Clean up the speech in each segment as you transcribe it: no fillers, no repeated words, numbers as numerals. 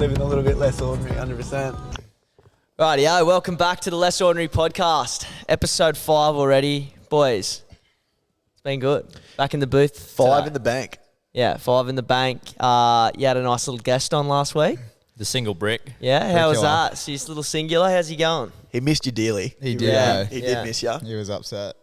living a little bit less ordinary, 100%. Rightio, welcome back to the Less Ordinary podcast. Episode 5 already. Boys, it's been good. Back in the booth. 5 in the bank. Yeah, 5 in the bank. You had a nice little guest on last week. The single brick. Yeah, how was that? So he's a little singular. How's he going? He missed you dearly. He did. Yeah. He did miss you. He was upset.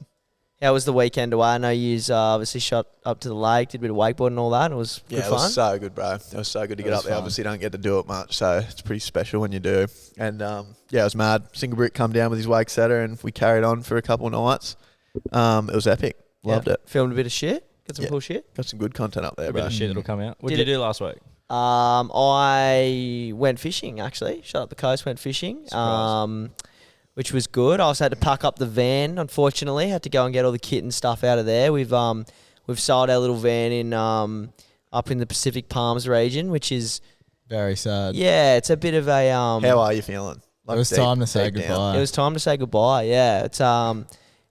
How was the weekend away? I know you obviously shot up to the lake, did a bit of wakeboarding and all that. And it was good Yeah, it fun. was so good, bro. It was so good to get up there. fun. Obviously, don't get to do it much, so it's pretty special when you do. And yeah, it was mad. Single brick come down with his wake setter, and we carried on for a couple of nights. It was epic. Loved it. Filmed a bit of shit. Got some cool shit. Got some good content up there, A bit bro. of shit that'll come out. What Did did you do last week? I went fishing, actually. Shot up the coast, went fishing, which was good. I also had to pack up the van, unfortunately. Had to go and get all the kit and stuff out of there. We've sold our little van in up in the Pacific Palms region, which is, Very sad. yeah, it's a bit of a... How are you feeling? It was time to say deep down. goodbye. It was time to say goodbye, yeah.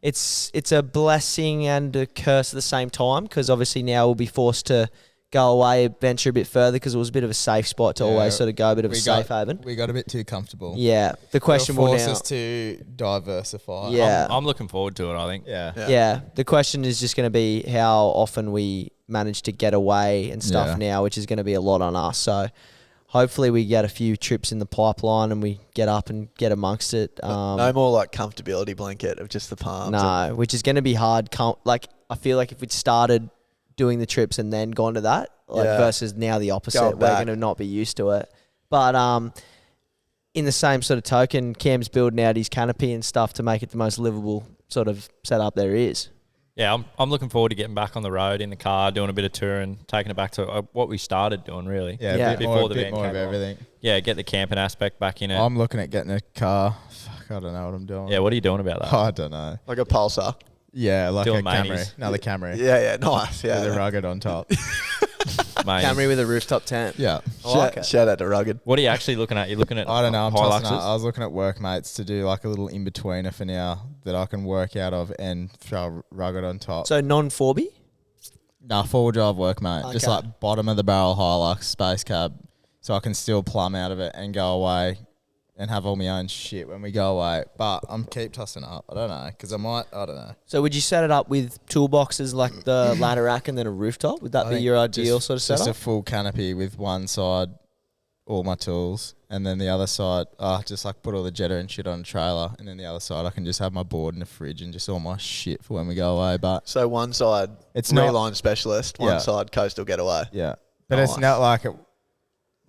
It's a blessing and a curse at the same time, because obviously now we'll be forced to go away, venture a bit further, because it was a bit of a safe spot to always sort of go, a bit of a safe haven. We got a bit too comfortable. Yeah. The question It'll will force now... us to diversify. Yeah. I'm looking forward to it, I think. Yeah. Yeah. The question is just going to be how often we manage to get away and stuff now, which is going to be a lot on us. So hopefully we get a few trips in the pipeline and we get up and get amongst it. No more like comfortability blanket of just the palms. No, which is going to be hard. Like, I feel like if we'd started doing the trips and then gone to that, versus now the opposite, Going we're back. going to not be used to it. But in the same sort of token, Cam's building out his canopy and stuff to make it the most livable sort of setup there is. Yeah, I'm looking forward to getting back on the road in the car, doing a bit of touring, taking it back to what we started doing, really. Yeah, Yeah. a bit more, the bit van more of came along. everything. Yeah, get the camping aspect back in it. I'm looking at getting a car. Fuck, I don't know what I'm doing. Yeah, what are you doing about that? I don't know. Like a Pulsar. Yeah, like Doing a Camry. Manies. Another Camry. Yeah, nice. Yeah. With a rugged on top. Mate, Camry with a rooftop tent. Yeah. I like it. Shout out to Rugged. what are you actually looking at? You're looking at I don't know. I'm tossing up. Hiluxes? I was looking at workmates to do like a little in-betweener for now that I can work out of and throw rugged on top. So non-Forby? Nah, four-wheel drive workmate. Just Okay. like bottom of the barrel Hilux space cab, so I can still plumb out of it and go away and have all my own shit when we go away. But I'm keep tossing it up. I don't know, because I don't know. So would you set it up with toolboxes like the ladder rack and then a rooftop? Would that I be think your ideal sort of Just setup? a full canopy with one side, all my tools, and then the other side, just like put all the Jetta and shit on a trailer, and then the other side I can just have my board in the fridge and just all my shit for when we go away. But So one side, It's not- reline specialist. One Yeah. side, coastal getaway. yeah, but it's Nice. not like it.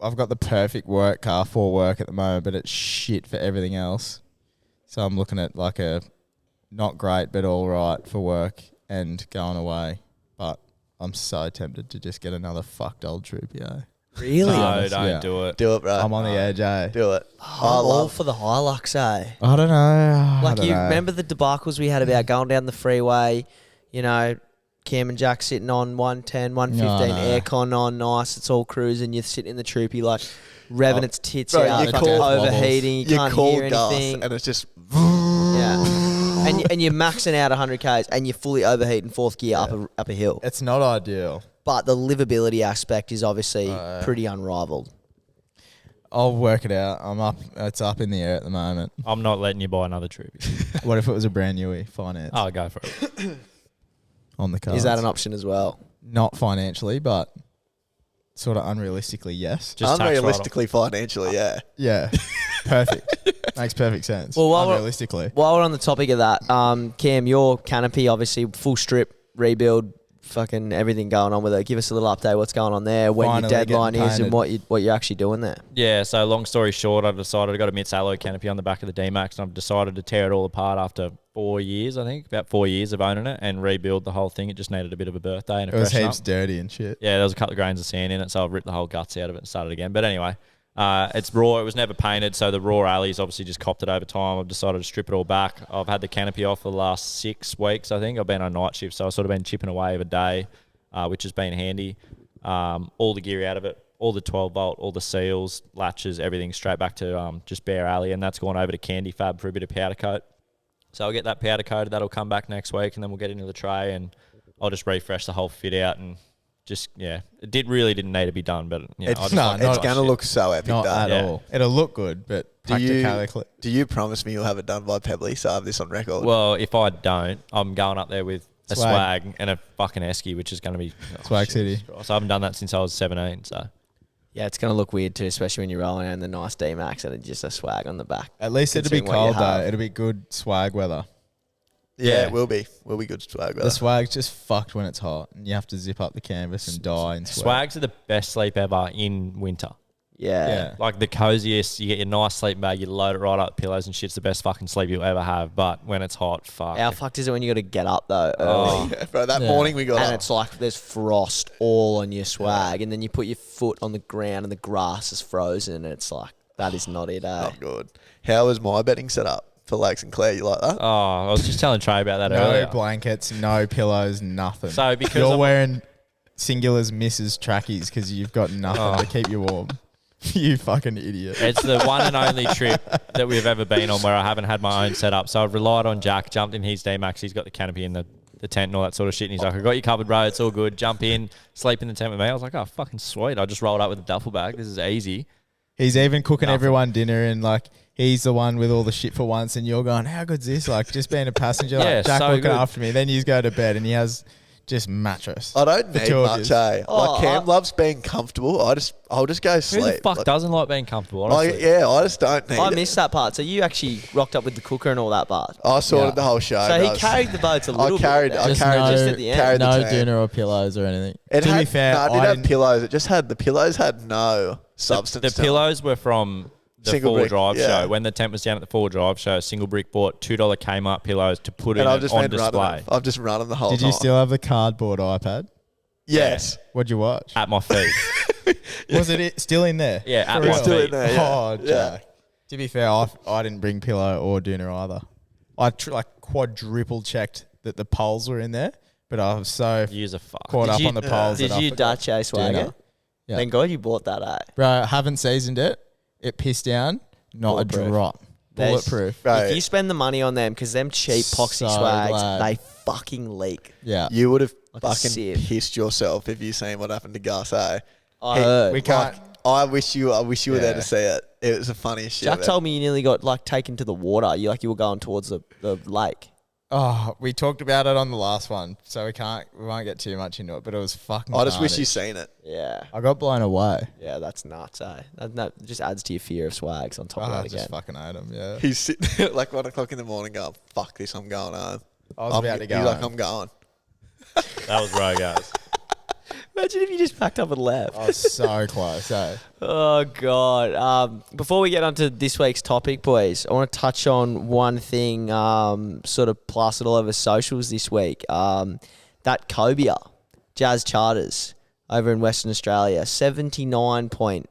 I've got the perfect work car for work at the moment, but it's shit for everything else. So I'm looking at like a not great, but all right for work and going away. But I'm so tempted to just get another fucked old troop, yeah. Really? No, honest, don't yeah. do it. Do it, bro. I'm on the edge, eh? Do it. I'm all for the Hilux, eh? I don't know. Like, you remember the debacles we had about going down the freeway, you know, Cam and Jack sitting on 110, 115, No, no. aircon on, nice, it's all cruising, you're sitting in the troopy, like, revving its tits Bro, out, you fucking call- overheating, you You can't call hear gas anything. and it's just... Yeah. And you're maxing out 100 Ks and you're fully overheating fourth gear up a hill. It's not ideal. But the livability aspect is obviously pretty unrivaled. I'll work it out. I'm up. It's up in the air at the moment. I'm not letting you buy another troopy. What if it was a brand newie finance I'll go for it. on the car? Is that an option as well? Not financially, but sort of unrealistically, yes. Just tax Unrealistically, financially, yeah. Yeah. Perfect. Makes perfect sense. Well, while unrealistically. While we're on the topic of that, Cam, your canopy, obviously full strip, rebuild, fucking everything going on with it. Give us a little update what's going on there, when Finally your deadline getting is and painted. what you're actually doing there. Yeah, so long story short, I decided I got a Mitts alloy canopy on the back of the D-Max, and I've decided to tear it all apart after 4 years, I think, about 4 years of owning it, and rebuild the whole thing. It just needed a bit of a birthday and a It was freshen heaps up. dirty and shit. Yeah, there was a couple of grains of sand in it, so I've ripped the whole guts out of it and started again. But anyway, it's raw. It was never painted, so the raw alleys obviously just copped it over time. I've decided to strip it all back. I've had the canopy off for the last 6 weeks, I think. I've been on night shift, so I've sort of been chipping away of a day, which has been handy. All the gear out of it, all the 12-volt, all the seals, latches, everything straight back to just bare alley, and that's gone over to Candy Fab for a bit of powder coat. So I'll get that powder coated. That'll come back next week, and then we'll get into the tray, and I'll just refresh the whole fit out and it didn't need to be done, but I just No, like to it's watch going to it. look so epic. Not though. at Yeah. all. It'll look good, but Do you practically. do you promise me you'll have it done by Pebbly? So I have this on record. Well, if I don't, I'm going up there with a swag and a fucking esky, which is going to be Swag City. So I haven't done that since I was 17. So Yeah, it's going to look weird too, especially when you're rolling around the nice D-Max and it's just a swag on the back. At least it'll be Considering what you cold though. have. It'll be good swag weather. yeah, yeah. it will be. Will be good swag. The swag's just fucked when it's hot, and you have to zip up the canvas and die in sweat. swags are the best sleep ever in winter. Yeah. Like the coziest, you get your nice sleeping bag, you load it right up with pillows and shit's the best fucking sleep you'll ever have. But when it's hot, fuck. How fucked is it when you got to get up though early? Oh. Yeah, bro, that Yeah. morning we got And up. it's like there's frost all on your swag, and then you put your foot on the ground and the grass is frozen. And it's like, that is not it, eh? Not good. How was my betting set up for Lakes and Clare? You like that? Oh, I was just telling Trey about that No earlier. blankets, no pillows, nothing. So because you're I'm- wearing Singula's Mrs. trackies because you've got nothing to keep you warm. You fucking idiot. It's the one and only trip that we've ever been on where I haven't had my own setup. So I've relied on Jack, jumped in his D-Max. He's got the canopy and the tent and all that sort of shit. And he's like, I got you covered, bro. It's all good. Jump in, sleep in the tent with me. I was like, oh, fucking sweet. I just rolled up with a duffel bag. This is easy. He's even cooking Nothing. everyone dinner, and like he's the one with all the shit for once, and you're going, how good's this? Like just being a passenger, Yeah, like Jack so looking good. after me. Then you go to bed, and he has just mattress. I don't The need two of much, yous. eh? Oh, Like Cam loves being comfortable. I'll just go Who sleep. the fuck Like, doesn't like being comfortable, honestly? I just don't need I it. missed that part. So you actually rocked up with the cooker and all that part. I sorted Yeah. the whole show. So he bro. carried the boats a little bit. carried- there. I Just carried no, just at the end. carried the no tent. dinner or pillows or anything. It to had, be fair, no, it did I have didn't. pillows. It just had the pillows had no substance. The to them. pillows were from the Single Four brick, Drive yeah. show. When the tent was down at the Four Drive show, Single Brick bought $2 Kmart pillows to put and in I've just on been running display them. I've just run them the whole Did time. you still have the cardboard iPad? Yes. What'd you watch? at my feet. Was it still in there? Yeah, at For my real? Still in feet. there, yeah. Oh, Jack. To be fair, I didn't bring pillow or dinner either. I like quadruple checked that the poles were in there, but I was so Use a fuck. caught Did up you- on the poles. Did that I you forgot Dutch A swagger? dinner. Yeah. Thank God you bought that, eh? Bro, I haven't seasoned it. It pissed down. Not Bulletproof. a drop. There's- Bulletproof. Bro, If you spend the money on them, because them cheap poxy So swags, glad. they fucking leak. Yeah. you would have Like a fucking sieve. pissed yourself if you seen what happened to Gus. Eh? I Hey, heard. we can't. I wish you were there Yeah. to see it. It was the funniest shit. Jack ever. told me you nearly got like taken to the water. You were going towards the lake. Oh, we talked about it on the last one, so we won't get too much into it. But it was fucking. I just wish you carnage. seen it. Yeah. I got blown away. Yeah, that's nuts, eh? That just adds to your fear of swags on top of I that just again. fucking ate him. Yeah. He's sitting there at like 1 o'clock in the morning going, fuck this, I'm going home. I was about to go. He's like, home. I'm going. That was right, guys. Imagine if you just packed up and left. I was so close. Eh? Oh God! Before we get onto this week's topic, boys, I want to touch on one thing. Sort of plastered all over socials this week. That cobia, Jazz Charters over in Western Australia, 79 point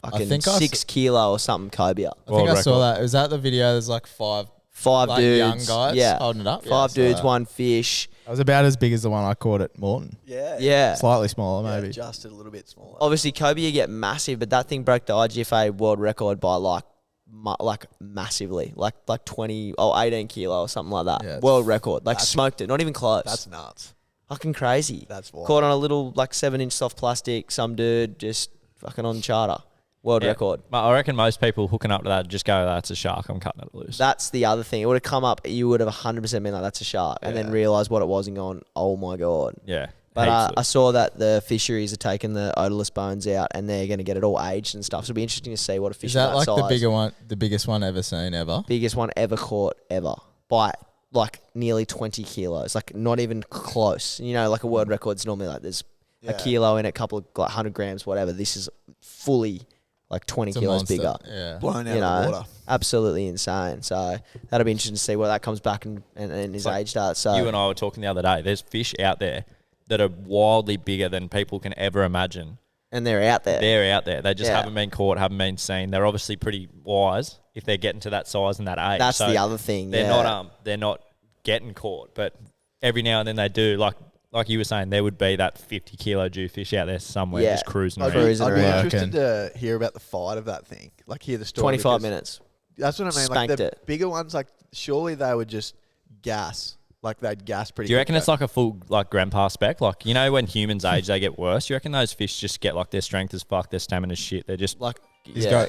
fucking think I 6 kilo or something cobia. I think World I saw record. that. Was that the video? There's like five Five dudes, young guys yeah, holding it up. Yeah, Five I saw dudes, that. one fish. It was about as big as the one I caught at Moreton. Yeah. Yeah. Slightly smaller, maybe. Just a little bit smaller. Obviously, cobia get massive, but that thing broke the IGFA world record by like massively, like 20 or 18 kilo or something like that. Yeah, World record, like that's- smoked it, not even close. That's nuts. fucking crazy. That's wild. Caught on a little like 7-inch soft plastic. Some dude just fucking on charter. World Yeah. record. I reckon most people hooking up to that just go, that's a shark, I'm cutting it loose. That's the other thing. It would have come up. You would have 100% been like, that's a shark, and then Yeah. realised what it was and gone, oh my god. Yeah. But heaps I loose. saw that the fisheries are taking the odorless bones out, and they're going to get it all aged and stuff. So it'll be interesting to see what a fish Is that of like that the size, bigger one, the biggest one ever seen ever? biggest one ever caught ever by like nearly 20 kilos, like not even close. You know, like a world record's normally like there's a Yeah. kilo in it, a couple of like 100 grams, whatever. This is fully like 20 It's a kilos monster. bigger. Yeah. Blown out You of the know, water. absolutely insane. So that'll be interesting to see where that comes back and is like aged at. So You and I were talking the other day. There's fish out there that are wildly bigger than people can ever imagine. and they're out there. They're out there. They just Yeah. haven't been caught, haven't been seen. They're obviously pretty wise if they're getting to that size and that age. That's So the other thing. They're yeah. not getting caught, but every now and then they do. Like you were saying, there would be that 50 kilo Jewfish out there somewhere Yeah. just cruising I'd around. Cruising be around. interested to hear about the fight of that thing. Like hear the story. 25 because minutes. That's what I mean. Spanked Like the it. bigger ones, like surely they would just gas like they'd gas pretty. Do you quick, reckon it's though. like a full like grandpa spec? Like, you know, when humans age, they get worse. You reckon those fish just get like their strength as fuck, their stamina's shit. They're just Like, He's yeah,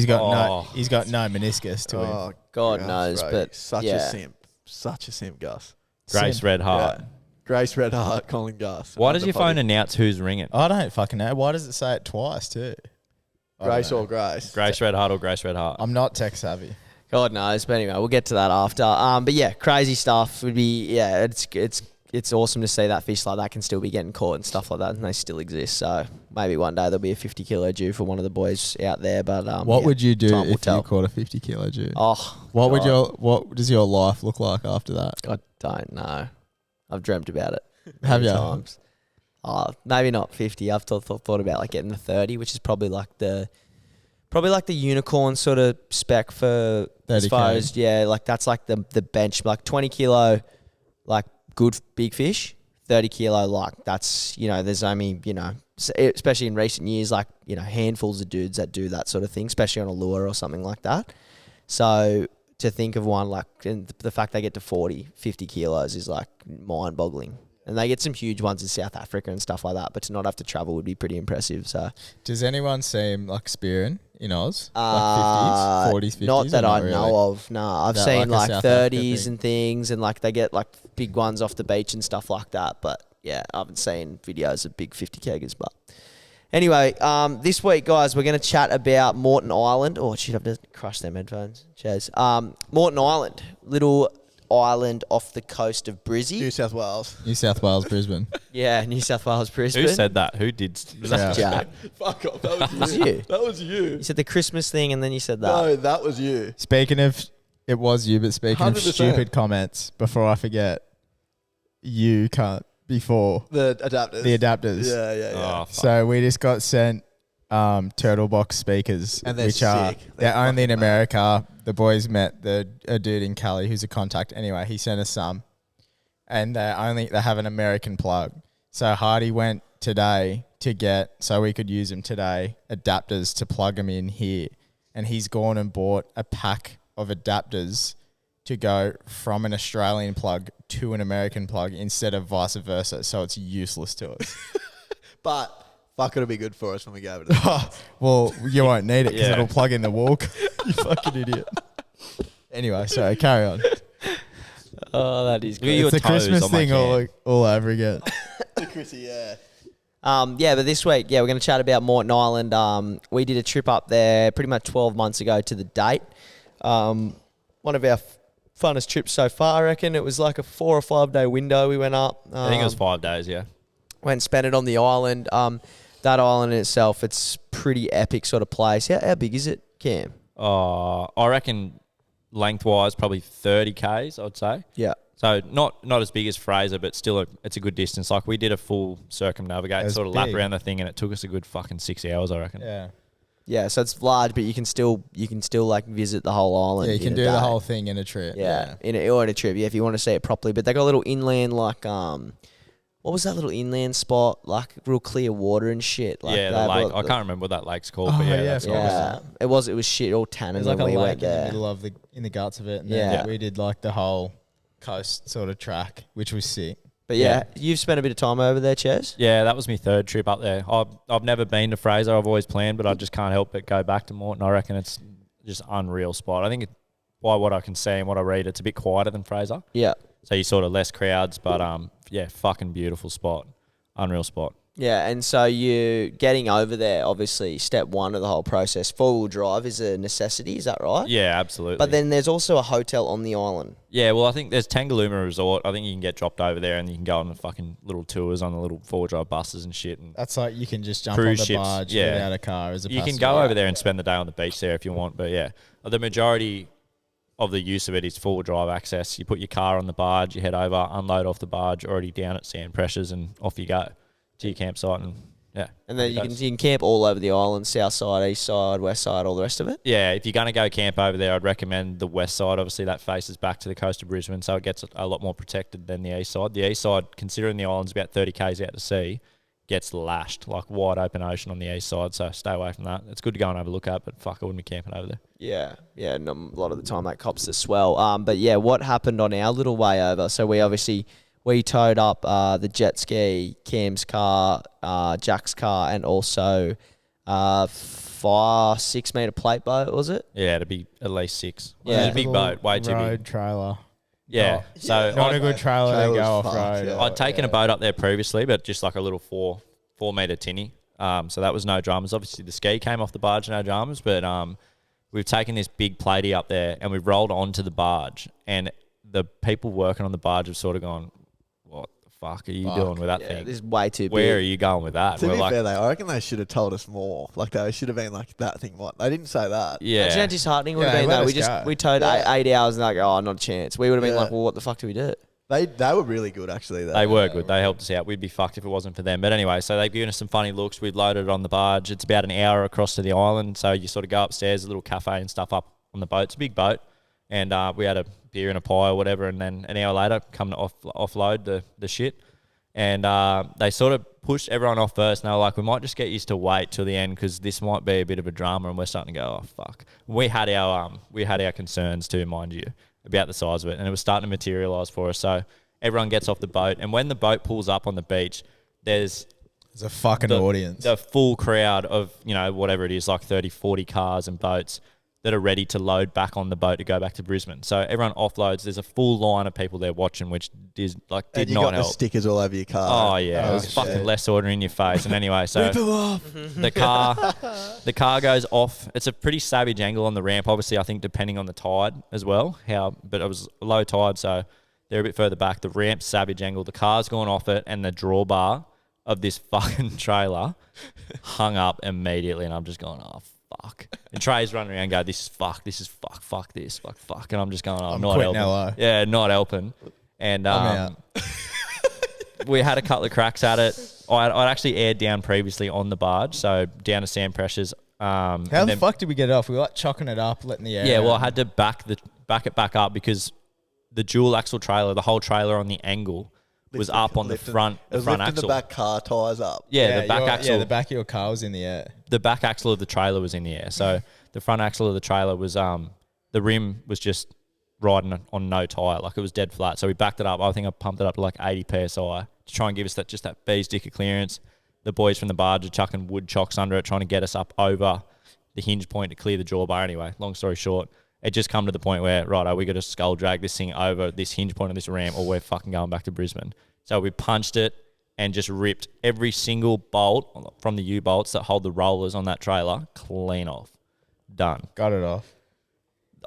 got no meniscus to him. Oh, God Gus, knows, bro. but such yeah. a simp. Such a simp, Gus. Grace Sim. Red Heart. Yeah. Grace Red Heart, Colin Gus. Why does your phone announce who's ringing? I don't fucking know. Why does it say it twice too? I don't Grace know. or Grace? Grace Red Heart or Grace Red Heart? I'm not tech savvy. God knows, but anyway, we'll get to that after. But yeah, crazy stuff would be it's awesome to see that fish like that can still be getting caught and stuff like that, and they still exist. So maybe one day there'll be a 50 kilo Jew for one of the boys out there. But What yeah, would you do time will if tell. you caught a 50 kilo Jew? Oh, What God. does your life look like after that? I don't know. I've dreamt about it. Have many you? times. Oh, maybe not 50. I've thought about like getting the 30, which is probably like the unicorn sort of spec for as 30K. far as like that's like the bench, like 20 kilo like good big fish, 30 kilo like that's there's only especially in recent years like handfuls of dudes that do that sort of thing, especially on a lure or something like that. So to think of one like, and the fact they get to 40, 50 kilos is like mind boggling. And they get some huge ones in South Africa and stuff like that, but to not have to travel would be pretty impressive. So Does anyone seem like spearing in Oz? Uh, Like 50s, 40s, 50s? not that or I really? know of. No, I've That seen like like a South Africa 30s thing? and things, and like they get like big ones off the beach and stuff like that. But yeah, I haven't seen videos of big 50 keggers. But anyway, this week, guys, we're going to chat about Moreton Island. Oh, shit, I've just crushed them headphones. Cheers. Moreton Island, little island off the coast of Brizzy. New South Wales. New South Wales, Brisbane. Yeah, New South Wales, Brisbane. Who said that? Who did? Yeah. Jack. Fuck off. That Was you? That was you. You said the Christmas thing, and then you said that. No, that was you. Speaking of, it was you, but speaking of 100%. stupid comments, before I forget, you can't, before The adapters. the adapters. Yeah. Oh, fuck. So we just got sent turtle box speakers, And they're which are sick. They're they're only in fucking mad. America. The boys met a dude in Cali who's a contact. Anyway, he sent us some, and they have an American plug. So Hardy went today to get, so we could use them today, adapters to plug them in here, and he's gone and bought a pack of adapters to go from an Australian plug to an American plug instead of vice versa. So it's useless to us. But fuck, it'll be good for us when we go over to Well, you won't need it because Yeah. it'll plug in the walk. You fucking idiot. Anyway, sorry, carry on. Oh, that is Look at your It's the toes Christmas on my thing can. all over again. to Chrissy, yeah. Yeah, but this week, we're going to chat about Moreton Island. We did a trip up there pretty much 12 months ago to the date. One of our funnest trips so far, I reckon. It was like a 4 or 5 day window we went up. I think it was 5 days, yeah. Went and spent it on the island. That island in itself, it's pretty epic sort of place. How big is it, Cam? I reckon lengthwise probably 30 Ks, I'd say. Yeah. So not as big as Fraser, but still it's a good distance. Like we did a full circumnavigate was sort of lap big. around the thing, and it took us a good fucking 6 hours, I reckon. Yeah. Yeah, so it's large, but you can still like visit the whole island. Yeah, you in can a do the day. whole thing in a trip. Yeah, in a trip. Yeah, if you want to see it properly. But they got a little inland, like what was that little inland spot? Like real clear water and shit. Like Yeah, they the have lake. a- I can't remember what that lake's called, Oh, but yeah, yeah, that's of what it was. Yeah, it was shit all tannin There's like when a we lake went in the there. middle of in the guts of it. And Yeah. then we did like the whole coast sort of track, which was sick. But yeah, you've spent a bit of time over there, Ches. Yeah, that was my third trip up there. I've never been to Fraser. I've always planned, but I just can't help but go back to Moreton. I reckon it's just unreal spot. I think by what I can see and what I read, it's a bit quieter than Fraser. Yeah. So you sort of less crowds, but yeah, fucking beautiful spot. Unreal spot. Yeah, and so you getting over there, obviously, step one of the whole process, 4-wheel drive is a necessity, is that right? Yeah, absolutely. But then there's also a hotel on the island. Yeah, well, I think there's Tangalooma Resort. I think you can get dropped over there and you can go on the fucking little tours on the little 4-wheel drive buses and shit. And That's like you can just jump on Cruise the ships, barge, yeah. get out a car as a you can passenger. go over there and spend the day on the beach there if you want. But yeah, the majority of the use of it is 4-wheel drive access. You put your car on the barge, you head over, unload off the barge, already down at sand pressures, and off you go to your campsite. And yeah. And then you can camp all over the island, south side, east side, west side, all the rest of it. Yeah, if you're going to go camp over there, I'd recommend the west side. Obviously, that faces back to the coast of Brisbane, so it gets a lot more protected than the east side. The east side, considering the island's about 30 k's out to sea, gets lashed, like wide open ocean on the east side. So stay away from that. It's good to go and have a look at, but fuck, I wouldn't be camping over there. Yeah, a lot of the time that cops the swell. But yeah, what happened on our little way over? So we towed up the jet ski, Cam's car, Jack's car, and also 6 meter plate boat, was it? Yeah, it'd be at least 6. Yeah. It's a big boat, way too road big. trailer. Yeah, so Not a good trailer to Trailer's go off fucked, road. yeah. I'd taken a boat up there previously, but just like a little 4 meter tinny. So that was no dramas. Obviously, the ski came off the barge, no dramas. But we've taken this big platey up there and we've rolled onto the barge. And the people working on the barge have sort of gone, "What the fuck are you doing with that Yeah, thing? this is way too big. Where are you going with that?" To We're be like, fair, though, I reckon they should have told us more. Like, they should have been like, that thing, what? They didn't say that. Imagine how yeah, disheartening it would Yeah, have been let though. us go. We towed Yeah. 8 hours and they're like, oh, not a chance. We would have been Yeah. like, well, what the fuck do we do? They were really good, actually. Though. they were good. They helped us out. We'd be fucked if it wasn't for them. But anyway, so they've given us some funny looks. We've loaded it on the barge. It's about an hour across to the island. So you sort of go upstairs, a little cafe and stuff up on the boat. It's a big boat. And we had a beer and a pie or whatever. And then an hour later, come to offload the shit. And they sort of pushed everyone off first. And they were like, we might just get used to wait till the end because this might be a bit of a drama. And we're starting to go, oh, fuck. We had our concerns too, mind you, about the size of it. And it was starting to materialise for us. So everyone gets off the boat. And when the boat pulls up on the beach, there's There's a fucking audience. the full crowd of, whatever it is, like 30, 40 cars and boats that are ready to load back on the boat to go back to Brisbane. So everyone offloads. There's a full line of people there watching, which did And you not got help. the stickers all over your car. Oh yeah, it was fucking shit. less order in your face. And anyway, so Rip them off. the car goes off. It's a pretty savage angle on the ramp. Obviously, I think depending on the tide as well. But it was low tide, so they're a bit further back. The ramp's savage angle. The car's gone off it, and the drawbar of this fucking trailer hung up immediately. And I'm just going, oh fuck. And Trey's running around going, this is fuck, fuck this, fuck. And I'm just going, oh, I'm not quitting helping. LO. Yeah, not helping. And I'm out. we had a couple of cracks at it. I'd actually aired down previously on the barge, so down to sand pressures. How the fuck did we get it off? We were like chucking it up, letting the air Yeah, well, I out. had to back it back up because the dual axle trailer, the whole trailer on the angle, was up on the front It was front lifting axle. the back car tyres up. Yeah, the back axle. Yeah, the back of your car was in the air. The back axle of the trailer was in the air. So the front axle of the trailer was the rim was just riding on no tyre, like it was dead flat. So we backed it up. I think I pumped it up to like 80 psi to try and give us that bee's dick of clearance. The boys from the barge are chucking wood chocks under it, trying to get us up over the hinge point to clear the drawbar. Anyway, long story short, it just come to the point where, right, we got to skull drag this thing over this hinge point of this ramp or we're fucking going back to Brisbane. So we punched it and just ripped every single bolt from the U-bolts that hold the rollers on that trailer clean off. Done. Got it off.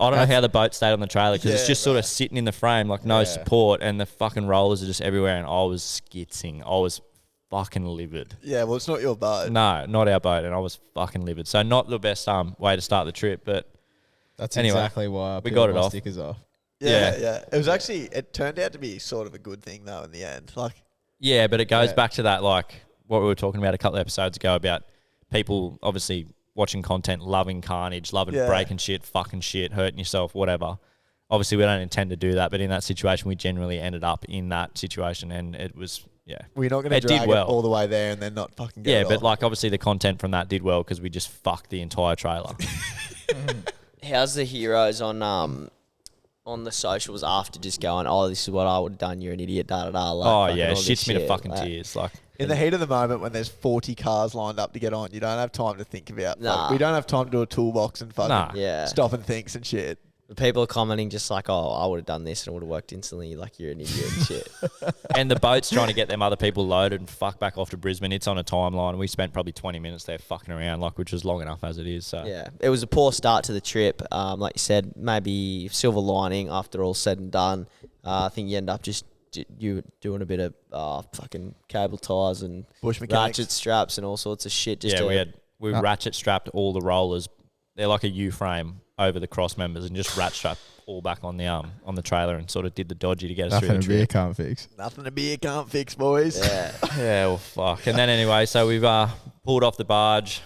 I don't know how the boat stayed on the trailer because it's Yeah, just sort of sitting in the frame, like no Yeah. support, and the fucking rollers are just everywhere. And I was skitzing. I was fucking livid. Yeah, well, it's not your boat. No, not our boat, and I was fucking livid. So not the best way to start the trip, but That's Anyway, exactly why I we peeled got it my off. stickers off. Yeah. It was actually, it turned out to be sort of a good thing, though, in the end. Like, yeah, but it goes Yeah. back to that, like what we were talking about a couple of episodes ago about people obviously watching content, loving carnage, loving Yeah. breaking shit, fucking shit, hurting yourself, whatever. Obviously, we don't intend to do that, but in that situation, we generally ended up in that situation, and it was, yeah. we're not going to It did drag well. it all the way there and then not fucking get Yeah, it but off. like obviously the content from that did well because we just fucked the entire trailer. How's the heroes on the socials after just going, oh, this is what I would have done, you're an idiot, da da da. Like, Oh fucking yeah, all this shits me to shit, fucking like- tears. Like In the heat of the moment when there's 40 cars lined up to get on, you don't have time to think about Nah. we don't have time to do a toolbox and fucking Nah. Yeah. stop and think and shit. The people are commenting just like, oh, I would have done this and it would have worked instantly. Like, you're an idiot and shit. and the boat's trying to get them other people loaded and fuck back off to Brisbane. It's on a timeline. We spent probably 20 minutes there fucking around, like which was long enough as it is. So Yeah, it was a poor start to the trip. Like you said, maybe silver lining after all said and done. I think you end up just you doing a bit of fucking cable ties and Bush mechanics. ratchet straps and all sorts of shit. Just yeah, to, we ratchet strapped all the rollers. They're like a U-frame over the cross members and just ratchet strapped all back on the trailer and sort of did the dodgy to get us Nothing through a the beer trip. can't fix. Nothing a beer can't fix, boys. Yeah. Yeah, well, fuck. And then anyway, so we've pulled off the barge,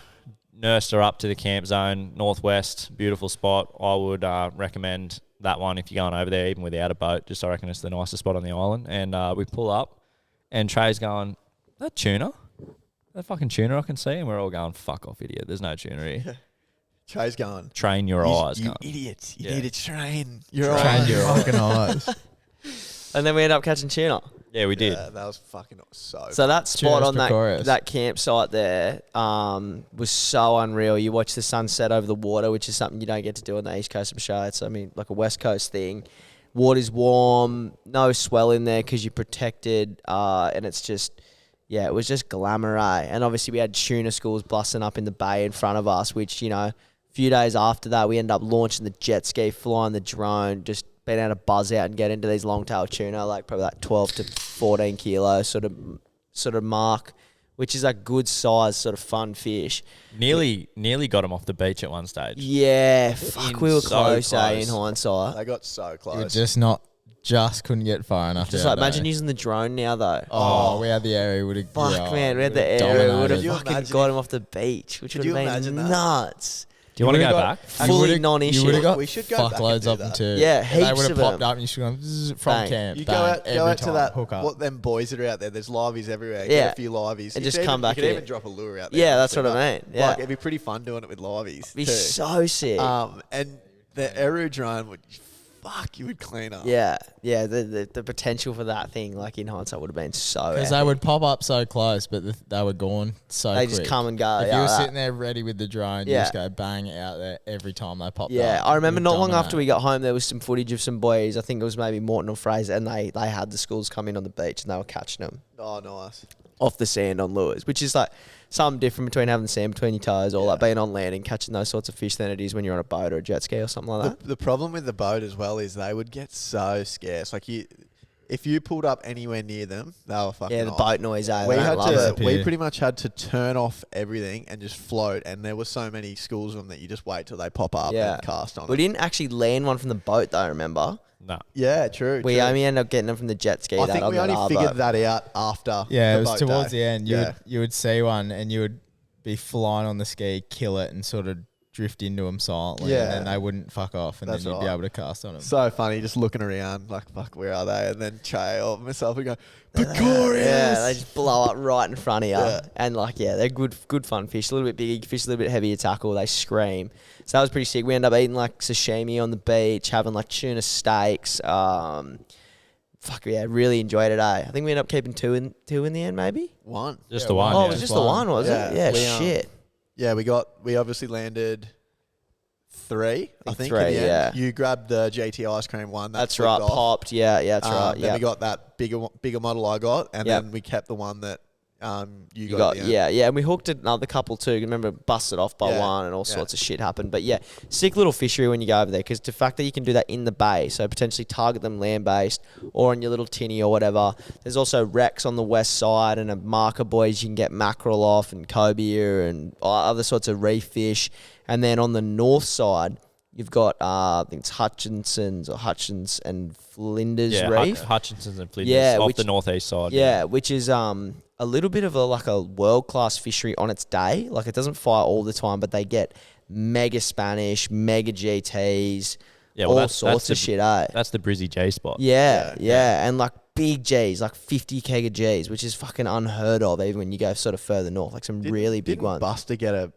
nursed her up to the camp zone, northwest, beautiful spot. I would recommend that one if you're going over there, even without a boat. Just I reckon it's the nicest spot on the island. And we pull up, and Trey's going, that tuna? The fucking tuna I can see, and we're all going, fuck off, idiot. There's no tuna here. Trey's going. Train your eyes. You going. idiots. You Yeah. need to train your Train eyes. your fucking eyes. And then we end up catching tuna. Yeah, we did. Yeah, that was fucking so. So that spot Tuna's on precarious. that campsite there was so unreal. You watch the sunset over the water, which is something you don't get to do on the east coast of Australia. It's, I mean, like a west coast thing. Water's warm, no swell in there because you're protected, and it's just, yeah, it was just glamour, eh? And obviously we had tuna schools busting up in the bay in front of us, which, you know, a few days after that we ended up launching the jet ski, flying the drone, just being able to buzz out and get into these long-tailed tuna, like probably like 12 to 14 kilo sort of mark, which is a good size sort of fun fish. Nearly got him off the beach at one stage. Yeah, fuck, we were So close, eh, in close. hindsight. They got so You were close. just couldn't get far enough. Just down like imagine there. using the drone now though. Oh, we had the area. Would have. Fuck, man, we had the area. We would have Could you fucking imagine got if- him off the beach, which Could would have you been imagine that? nuts. Do you want to go would've back? Fully non-issue. You would have got We should go back and fuckloads do of them that. too. Yeah, And heaps They would of have popped them. up and you should go from Bang. camp. You bang, go out every to time, that. hook up. What them boys that are out there? There's liveys everywhere. Yeah. Get a few liveys And You just could come back You could in. even drop a lure out there. Yeah, that's honestly, what I but, mean. Yeah. like, it'd be pretty fun doing it with liveys. It'd be too. so sick. And the aerodrome would, fuck, you would clean up. Yeah, the potential for that thing, like in hindsight, would have been so. Because they would pop up so close, but they were gone so They quick. just come and go. If yeah, you were like sitting there ready with the drone, you Yeah. just go bang out there every time they popped up. yeah, I remember You'd not long dominate. after we got home, there was some footage of some boys. I think it was maybe Moreton or Fraser, and they had the schools come in on the beach and they were catching them Oh, nice. off the sand on lures, which is like something different between having the sand between your toes or like being on land and catching those sorts of fish than it is when you're on a boat or a jet ski or something like that. The problem with the boat as well is they would get so scarce. Like if you pulled up anywhere near them, they were fucking Yeah, the off. boat noise. Eh? We They had love to. it. We pretty much had to turn off everything and just float. And there were so many schools of them that you just wait till they pop up Yeah. and cast on We it. didn't actually land one from the boat though. Remember, No. Yeah, true. we true. only ended up getting them from the jet ski. I that think on we that only our figured boat. that out after. Yeah, the it was boat towards day. the end. Yeah. You would see one and you would be flying on the ski, kill it, and sort of drift into them silently. Yeah. And then they wouldn't fuck off, and That's then you'd be right. able to cast on them. So funny, just looking around like, fuck, where are they? And then Trey or myself would go, Pecorious! Yeah, they just blow up right in front of you. Yeah. And like, yeah, they're good fun fish. A little bit big fish, a little bit heavier tackle. They scream. So that was pretty sick. We ended up eating like sashimi on the beach, having like tuna steaks. Fuck yeah, really enjoyed it. I think we ended up keeping two in the end, maybe. One. Just Yeah, the one. Oh, yeah. it was just the one, was Yeah, it? Yeah, we, shit. Yeah, we obviously landed three, I think. three, in the end. yeah. You grabbed the GT ice cream one. That That's flipped right. off. Popped. Yeah, that's right. Then Yeah. we got that bigger model I got, and Yep. then we kept the one that you You got. got at the end. yeah, and we hooked another couple too. Remember, busted off by Yeah, one, and all yeah. sorts of shit happened. But yeah, sick little fishery when you go over there because the fact that you can do that in the bay, so potentially target them land based or on your little tinny or whatever. There's also wrecks on the west side and a marker buoys you can get mackerel off and cobia and other sorts of reef fish. And then on the north side, you've got I think it's Hutchinson's and Flinders Yeah, Reef. Hutchinson's and Flinders Yeah, off which- the northeast side. Yeah, which is a little bit of a world class fishery on its day. Like it doesn't fire all the time, but they get mega Spanish, mega GTs, Yeah, well, all that's sorts the- of shit. Eh? That's the Brizzy J spot. Yeah, and like big G's, like 50 keg of G's, which is fucking unheard of even when you go sort of further north. Like some really big Didn't ones. Buster get a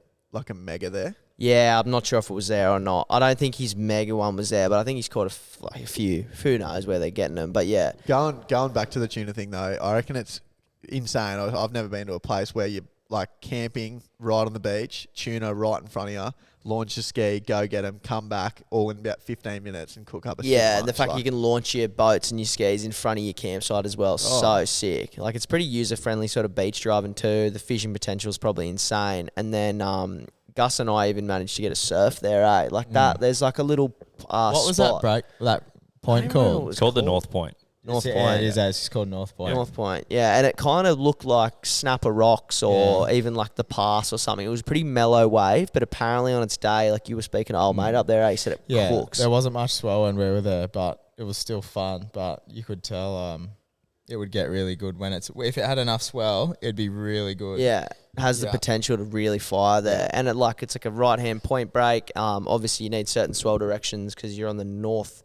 mega there? Yeah, I'm not sure if it was there or not. I don't think his mega one was there, but I think he's caught a few. Who knows where they're getting them? But yeah, Going back to the tuna thing though, I reckon it's insane. I've never been to a place where you're like camping right on the beach, tuna right in front of you, launch a ski, go get them, come back, all in about 15 minutes and cook up a yeah, shit and the lunch, fact like- you can launch your boats and your skis in front of your campsite as well, so sick. Like it's pretty user friendly sort of beach driving too. The fishing potential is probably insane. And then Gus and I even managed to get a surf there, eh? Like that. There's like a little What was spot. that break? That point I don't know what it called? was It's called the North Point. North Yeah, Point. it is. It's called North Point. North Point, yeah, and it kind of looked like Snapper Rocks or even like the Pass or something. It was a pretty mellow wave, but apparently on its day, like you were speaking to old mate up there, he said it Yeah, cooks. there wasn't much swell when we were there, but it was still fun. But you could tell it would get really good when if it had enough swell, it'd be really good. Yeah, it has the Yeah. potential to really fire there, and it's like a right hand point break. Obviously, you need certain swell directions because you're on the north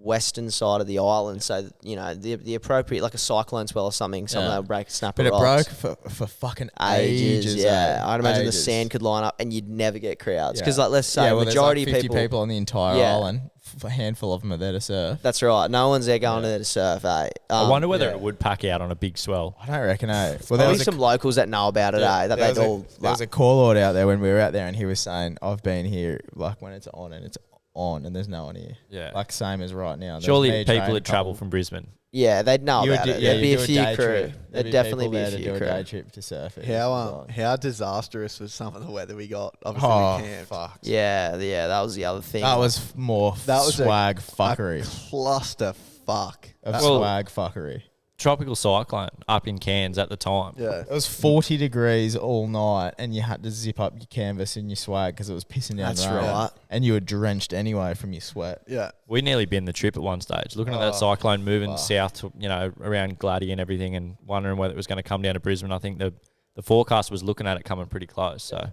western side of the island, so you know the appropriate, like a cyclone swell or something that'll break a snap But of it rocks. broke for fucking ages. Yeah, I'd imagine Ages. the sand could line up and you'd never get crowds Yeah. because, like, let's say well, majority there's like 50 of people on the entire Yeah. island. A handful of them are there to surf. That's right. No one's there going there to surf. I wonder whether it would pack out on a big swell. I don't reckon. Well, there Probably was some locals that know about it. That there they'd all. there was a call out there when we were out there, and he was saying, "I've been here like when it's on and it's on, and there's no one here. Yeah. Like same as right now. There's Surely me, people Jane, that travel couple- from Brisbane. Yeah, they'd know You would about do- it. yeah, There'd be you a do few day crew. trip. There'd definitely people be a there to few do a crew. day trip to surf it. How disastrous was some of the weather we got? Obviously, Oh, we camped. fuck. Yeah, that was the other thing. That was more That was swag fuckery. Cluster fuck. Of Well- swag fuckery. Tropical cyclone up in Cairns at the time. Yeah. It was 40 degrees all night, and you had to zip up your canvas and your swag because it was pissing down That's rain. right. And you were drenched anyway from your sweat. Yeah. We nearly binned the trip at one stage, looking at that cyclone moving south to, around Gladdy and everything, and wondering whether it was going to come down to Brisbane. I think the forecast was looking at it coming pretty close. So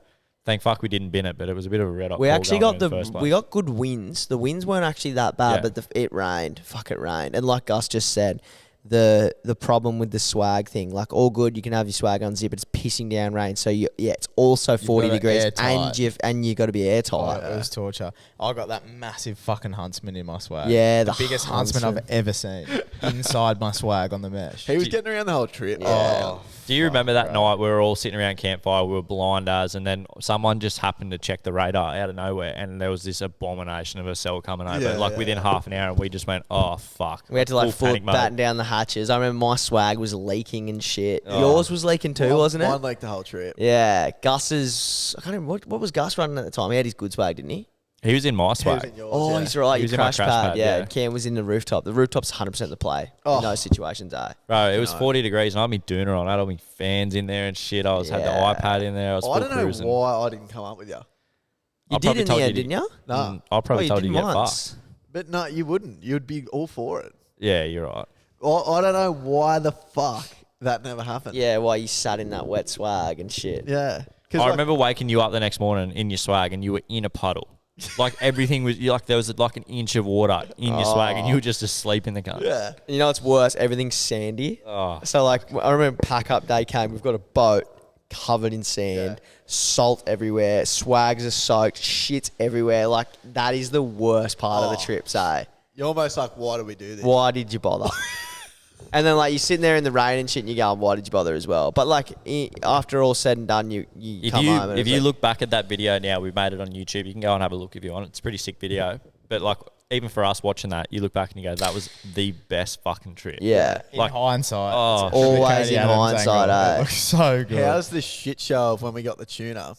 thank fuck we didn't bin it, but it was a bit of a red hot. We call actually going got in the first place. we got good winds. The winds weren't actually that bad, Yeah. but it rained. Fuck, it rained. And like Gus just said, the problem with the swag thing, like, all good, you can have your swag unzip, but it's pissing down rain. So it's also 40 gotta degrees, airtight. and you got to be Oh, airtight. it was torture. I got that massive fucking huntsman in my swag. Yeah, the the biggest huntsman I've ever seen inside my swag on the mesh. He was getting around the whole trip. Yeah. Do you remember that night we were all sitting around campfire, we were blind as, and then someone just happened to check the radar out of nowhere, and there was this abomination of a cell coming over, Yeah. within half an hour, and we just went, oh, fuck. We had to like Full full panic mode. batten down the hatches. I remember my swag was leaking and shit. Yours was leaking too, wasn't it? Mine leaked the whole trip. Yeah, Gus's. I can't remember what was Gus running at the time. He had his good swag, didn't he? He was in my He was swag. in yours, Oh, yeah. he's right. He Your was in my crash crash pad. pad, Yeah. yeah. Cam was in the rooftop. The rooftop's 100% the play Oh. in those situations. Bro, it was 40 degrees, and I had my dooner on. I had all my fans in there and shit. Had the Yeah. iPad in there. I was I full don't know cruising. why I didn't come up with you. You I did probably in told the you end, to- didn't you? No. I'll probably Oh, told you did to get once. fucked. But no, you wouldn't. You'd be all for it. Yeah, you're right. I don't know why the fuck that never happened. Yeah, while you sat in that wet swag and shit. Yeah. 'Cause, I like, remember waking you up the next morning in your swag, and you were in a puddle. Like everything was, there was like an inch of water in your swag, and you were just asleep in the car. Yeah. You know what's worse? Everything's sandy. Oh. So like, I remember pack up day came. We've got a boat covered in sand, salt everywhere, swags are soaked, shit's everywhere. Like, that is the worst part of the trip. So You're almost like, why do we do this? why did you bother? And then like you're sitting there in the rain and shit, and you're going, why did you bother as well? But like after all said and done, you If come home and if it's you like, look back at that video now, we've made it on YouTube. You can go and have a look if you want. It's a pretty sick video. But like, even for us watching that, you look back and you go, that was the best fucking trip. yeah. In Like- hindsight. Oh. it's a Always Cody in Adams hindsight, angle. eh? It looks so good. How's the shit show of when we got the tuna?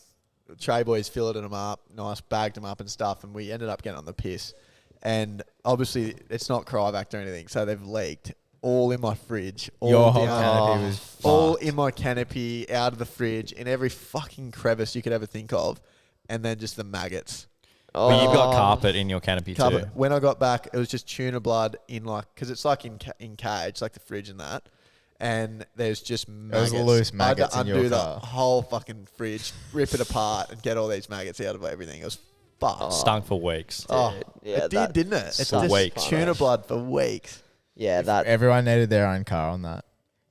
Trey boys filleted them up, nice, bagged them up and stuff, and we ended up getting on the piss. And obviously, it's not cryovac or anything, so they've leaked all in my fridge. All Your whole down- canopy was all fucked. in my canopy, out of the fridge, in every fucking crevice you could ever think of, and then just the maggots. But you've got Oh. carpet in your canopy Cover. too. When I got back, it was just tuna blood in because it's like in cage, like the fridge and that. And there's just maggots. was loose I had maggots to in your undo the car. whole fucking fridge, rip it apart, and get all these maggots out of everything. It was fucked. Stunk for weeks. Oh, yeah, it that did, didn't it? It's For just weeks. tuna blood for weeks. Yeah, that. Everyone needed their own car on that.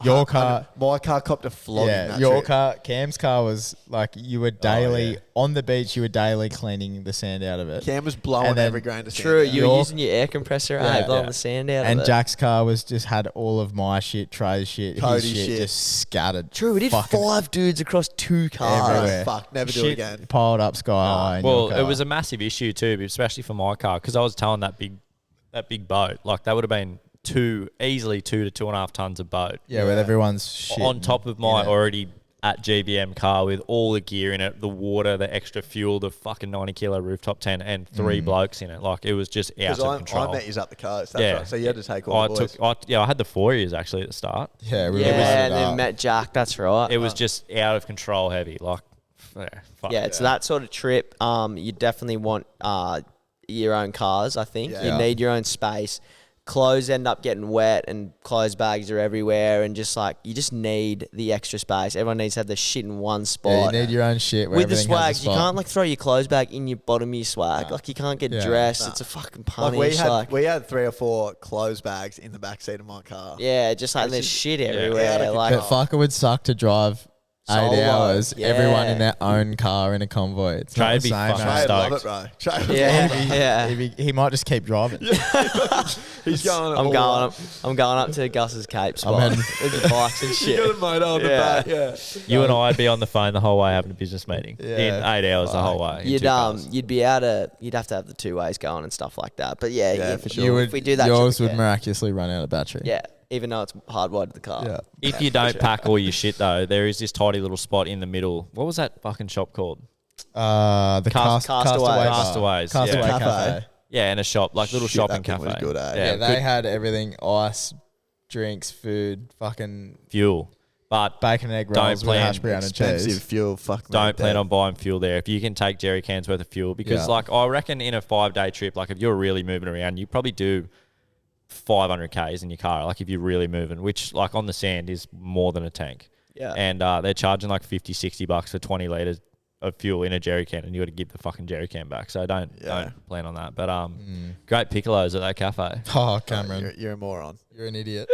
Your car. My car copped a flogging. Yeah, that your trip. car, Cam's car was like you were daily yeah. on the beach. You were daily cleaning the sand out of it. Cam was blowing And then- every grain of sand. True, out. you were Your- using your air compressor, Yeah. blowing Yeah. the sand out And of it. Jack's car was just had all of my shit, Trey's shit, Cody's his shit, shit. just scattered. True, we did fucking 5 dudes across 2 cars. Everywhere. Fuck, never do it shit again. piled up sky high. in Well, your it car. was a massive issue too, especially for my car, because I was towing that big boat. Like, that would have been easily 2 to 2.5 tons of boat yeah, with everyone's shit on top of my in it. already at GBM car with all the gear in it, the water, the extra fuel, the fucking 90-kilo rooftop tent, and 3 blokes in it. Like, it was just out Because of I control. met you up the coast. That's Yeah. right. So you had to take all the boys. I had the 4 years actually at the start. Yeah, we Yeah, were and then met Jack, that's right. It was just out of control heavy. Like, fuck. Yeah, it's that sort of trip. You definitely want your own cars, I think. Yeah. You Yeah. need your own space. clothes end up getting wet and clothes bags are everywhere, and just like you just need the extra space. Everyone needs to have their shit in one spot. Yeah, you need your own shit. Where With the everything has a swags, you spot. can't like throw your clothes bag in your bottom of your swag. Nah. Like you can't get Yeah. dressed. Nah. It's a fucking Like punish. we had 3 or 4 clothes bags in the back seat of my car. yeah, just like It's there's just- shit out everywhere. of Like But fuck, it would suck to drive 8 Solo, hours, everyone yeah. in their own car in a convoy. It's Trey not would the be same, fucking mate. Trey would love it, stoked. bro. Trey would Yeah. love it. Yeah. He might just keep driving. He's going. I'm all going up. up. I'm going up to Gus's Cape spot heading- with the bikes and You shit. got a motor on the Yeah. back. Yeah. You and I'd be on the phone the whole way having a business meeting in Yeah. 8 hours the whole way. in You'd 2 cars. you'd be able to. You'd have to have the 2 ways going and stuff like that. But yeah, Yeah, yeah, for sure. You would, if we do that, yours shit, we would can. miraculously run out of battery. Yeah, even though it's hardwired to the car. Yeah. If you don't pack all your shit though, there is this tidy little spot in the middle. What was that fucking shop called? The Cast- Castaway Castaways. bar. Castaways, Castaway yeah. Cafe. Yeah, in a shop, like little Shit, shopping that thing cafe. was good, eh? Yeah, they good had everything: ice, drinks, food, fucking fuel. But bacon and egg Don't rolls with plan hash brown and Expensive cheese. fuel. Fuck. don't mate, plan dead. on buying fuel there. If you can take jerry cans worth of fuel, because Yeah. like I reckon in a 5-day trip, like if you're really moving around, you probably do 500 k's in your car. Like if you're really moving, which like on the sand is more than a tank. Yeah. And they're charging like $50-$60 for 20 litres of fuel in a jerry can, and you got to give the fucking jerry can back. So don't plan on that. But great piccolos at that cafe. Oh, Cameron, You're a moron. you're an idiot.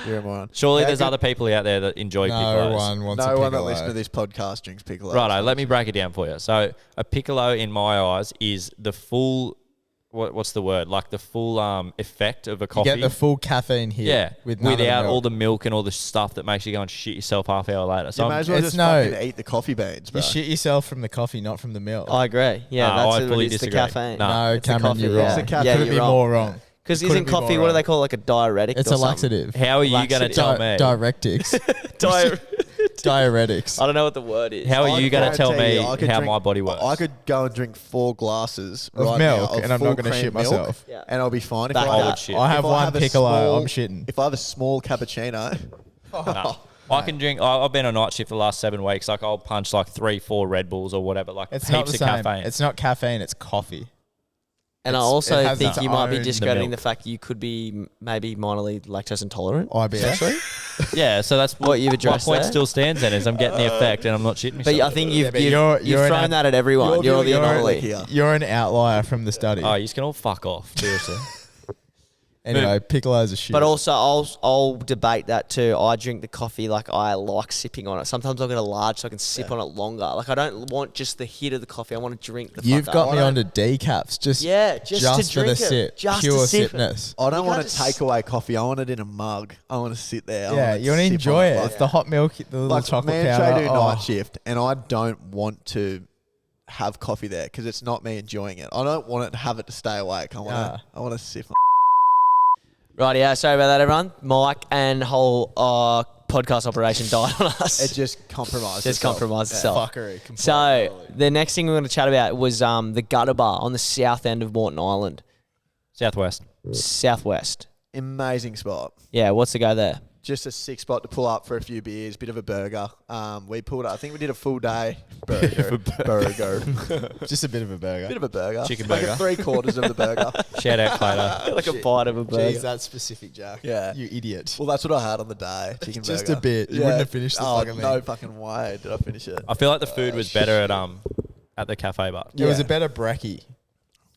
You're a moron. Surely How there's good- other people out there that enjoy No piccolos. one wants a No one that piccolo. listens to this podcast drinks piccolo. Righto, let me break it down for you. So a piccolo in my eyes is the full, what's the word? Like the full effect of a You coffee. get the full caffeine hit. yeah, with none of the without milk. all the milk and all the stuff that makes you go and shit yourself half hour later. So You may I'm- as well It's just no- fucking eat the coffee beans, bro. You shit yourself from the coffee, not from the milk. I agree. Yeah, No, that's I it. fully It's the disagree. caffeine. No. no, It's the Cameron, coffee, you're yeah. wrong. It's the You caffeine. Yeah, couldn't you're be wrong. more wrong. Because Couldn't isn't be coffee, more what do wrong. they call it, like a diuretic? It's or a something? laxative. how are you going to tell me? Diuretics. Diuretics. I don't know what the word is. How are I you going to tell guarantee me you I could how drink- my body works? I could go and drink 4 glasses Of right milk, now of and I'm full not gonna cream shit milk, myself. Yeah. and I'll be fine. If Back I up. have, shit. I have if one a piccolo, small- I'm shitting. If I have a small cappuccino, No. I can drink. I've been on night shift for the last 7 weeks. Like I'll punch like 3-4 Red Bulls or whatever. Like It's heaps not the of same. caffeine. It's not caffeine. It's coffee. And I It's- also it has think its you might be own- discrediting the the fact you could be maybe minorly lactose intolerant. IBS. yeah. So that's What you've addressed My point there? still stands. Then is I'm getting the effect and I'm not shitting myself. But I think you've, but you've, you're you've an thrown ad- that at everyone. You're the you're- anomaly. here. You're an outlier from the study. Oh, you can all fuck off. Seriously. Anyway, piccolo's a shit. But also, I'll debate that too. I drink the coffee like I like sipping on it. Sometimes I'll get a large so I can sip on it longer. Like I don't want just the hit of the coffee. I want to drink the. You've fuck got up. me onto decaps. Just just to for the drink it. sip. Just Pure to sip it. sipness. I don't You want can't to just- take away coffee. I want it in a mug. I want to sit there. I Yeah, wanna you want to sip enjoy on it. Like, It's the hot milk, the little like chocolate me and powder. Trey do Oh. night shift, and I don't want to have coffee there because it's not me enjoying it. I don't want it to have it to stay awake. I want to sip. Right, yeah. Sorry about that, everyone. Mike and whole podcast operation died on us. It just compromised. Just itself. compromised Yeah. itself. Fuckery. So the next thing we're going to chat about was the Gutter Bar on the south end of Moreton Island, Southwest. southwest. Amazing spot. Yeah, what's the go there? Just a sick spot to pull up for a few beers, bit of a burger. We pulled up. I think we did a full day burger. Just a bit of a burger. Bit of a burger. Chicken like burger. 3/4 of the burger. Shout out Clater. Like a bite of a burger. Jeez, that's specific, Jack. Yeah. You idiot. Well, that's what I had on the day. Chicken Just burger. a bit. You wouldn't have finished the fucking No thing. fucking way did I finish it. I feel like the food was better at the cafe bar. It was Yeah. a better brekkie.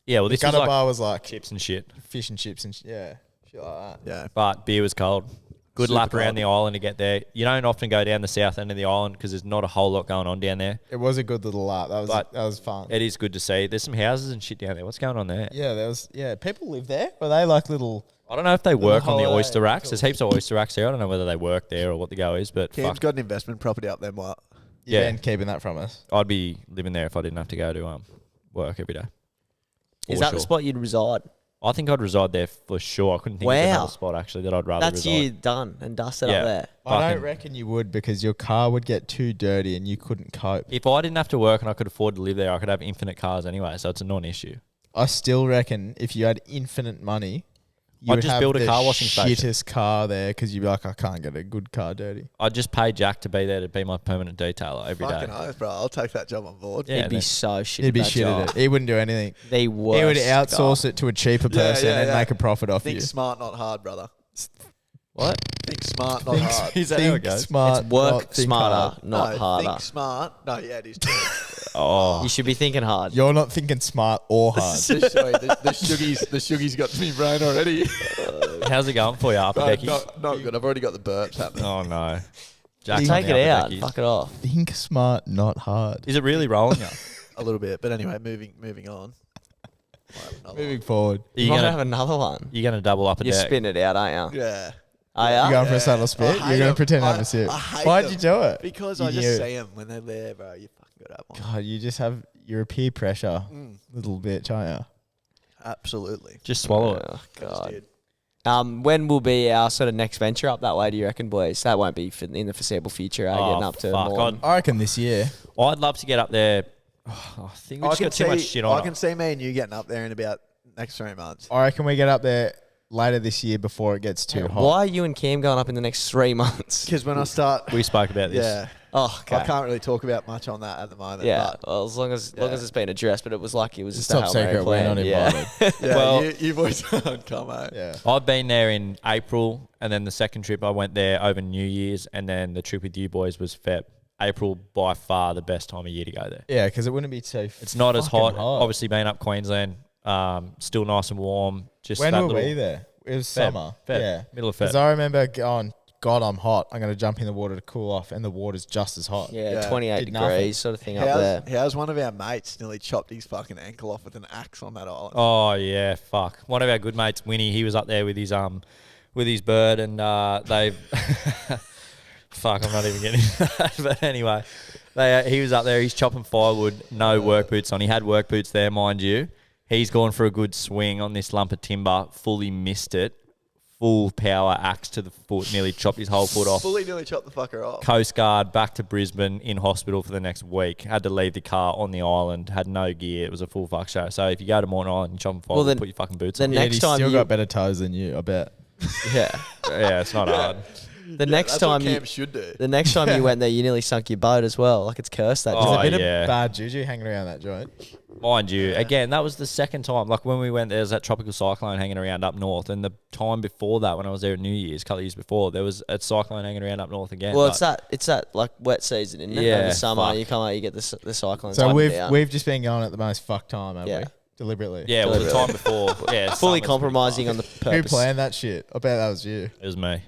Yeah, well The this was gutter like bar was like chips and shit, fish and chips and yeah, shit like that. Yeah. but beer was cold. Good Super lap around cold. the island to get there. You don't often go down the south end of the island because there's not a whole lot going on down there. It was a good little lap. But That was fun. It is good to see. There's some houses and shit down there. What's going on there? People live there. Were they like little? I don't know if they work on the holiday oyster racks. There's heaps of oyster racks there. I don't know whether they work there or what the go is, but Cam's fuck, got an investment property up there, Mike. Yeah. Yeah, and keeping that from us. I'd be living there if I didn't have to go to work every day. Is For that the sure. spot you'd reside? I think I'd reside there for sure. I couldn't think of Wow. another spot actually that I'd rather That's reside. you done and dusted Yeah. up there. I don't Fucking- reckon you would because your car would get too dirty and you couldn't cope. If I didn't have to work and I could afford to live there, I could have infinite cars anyway, so it's a non-issue. I still reckon if you had infinite money, You I'd would just have build a the car washing station. shittest car there because you'd be like, I can't get a good car dirty. I'd just pay Jack to be there to be my permanent detailer every day. Fucking oath, bro. I'll take that job on board. Yeah, He'd be then- so shit. He'd be at that shit job. at it. He wouldn't do anything. The worst. He would outsource guy. it to a cheaper Yeah, person yeah, and yeah. make a profit off Think you. smart, not hard, brother. What? Think smart, not hard. Is that how it Think goes? smart. It's work not think smarter, hard. not no, harder. Think smart. No, yeah, it is true. Oh, You should be thinking hard. You're not thinking smart or hard. the Shuggies got to me brain already. how's it going for you, Upper No, Becky? not good. I've already got the burps happening. Oh no, Jack, Take on the it Upper out. Beckies. Fuck it off. Think smart, not hard. Is it really rolling you? A little bit, but anyway, moving on. Moving forward. Are You you might have gonna another one. double up a You deck? spin it out, aren't you? Yeah. Are You're ya? going for a Yeah. subtle spit? I You're hate going to them. pretend to have I- a sip. I hate Why'd them. you do it? Because You I knew. just see them when they're there, bro. You fucking got to have one. God, you just have, you're a peer pressure little bitch, aren't you? Absolutely. Just swallow it. Oh, I just God. did. When will be our sort of next venture up that way, do you reckon, boys? That won't be in the foreseeable future, getting up to fuck. Moreton. I reckon this year. I'd love to get up there. Oh, I think we just got too much shit on I can it. see me and you getting up there in about next 3 months. I reckon we get up there later this year before it gets too hot. Why are you and Cam going up in the next 3 months? Because when I start, We spoke about this. yeah, Oh, okay. I can't really talk about much on that at the moment. Yeah, but well, as long as it's been addressed, but it was like it was It's just a top Hail Mary secret. We're plan. not Yeah. invited. yeah, Well- you boys don't come, mate. Yeah. I've been there in April, and then the second trip I went there over New Year's, and then the trip with you boys was Feb. April by far the best time of year to go there. Yeah, because it wouldn't be too. It's not as fucking hot. Obviously, being up Queensland, still nice and warm. Just When that were little we there? It was Feb. summer. Feb. Yeah. Middle of Because Feb. I remember going, God, I'm hot. I'm going to jump in the water to cool off, and the water's just as hot. Yeah, Yeah. 28 Did nothing. degrees sort of thing up there. How's one of our mates nearly chopped his fucking ankle off with an axe on that island? Oh yeah, fuck. One of our good mates, Winnie, he was up there with his bird, and they've. Fuck, I'm not even getting into that. But anyway, he was up there. He's chopping firewood, no work boots on. He had work boots there, mind you. He's gone for a good swing on this lump of timber, fully missed it. Full power axe to the foot, nearly chopped his whole foot off. Fully nearly chopped the fucker off. Coast Guard, back to Brisbane, in hospital for the next week. Had to leave the car on the island, had no gear. It was a full fuck show. So if you go to Moreton Island and chop firewood, then- put your fucking boots then on. Yeah, next he's time still you- got better toes than you, I bet. Yeah. Yeah, it's not hard. The next That's time what you Cam should do. the next time you went there, you nearly sunk your boat as well. Like it's cursed that. Oh, joint. There's a bit yeah. of bad juju hanging around that joint. Mind you, again, that was the second time. Like when we went, there was that tropical cyclone hanging around up north, and the time before that, when I was there at New Year's, a couple of years before, there was a cyclone hanging around up north again. Well, but- it's that like wet season, isn't it? Yeah, Over the summer, fuck. you come out, you get the cyclones. So up and we've down. we've just been going at the most fucked time, have Yeah. we? Deliberately. yeah, well, the time before, yeah, fully summer's pretty compromising on the Who purpose. planned that shit? I bet that was you. fucked. It was me.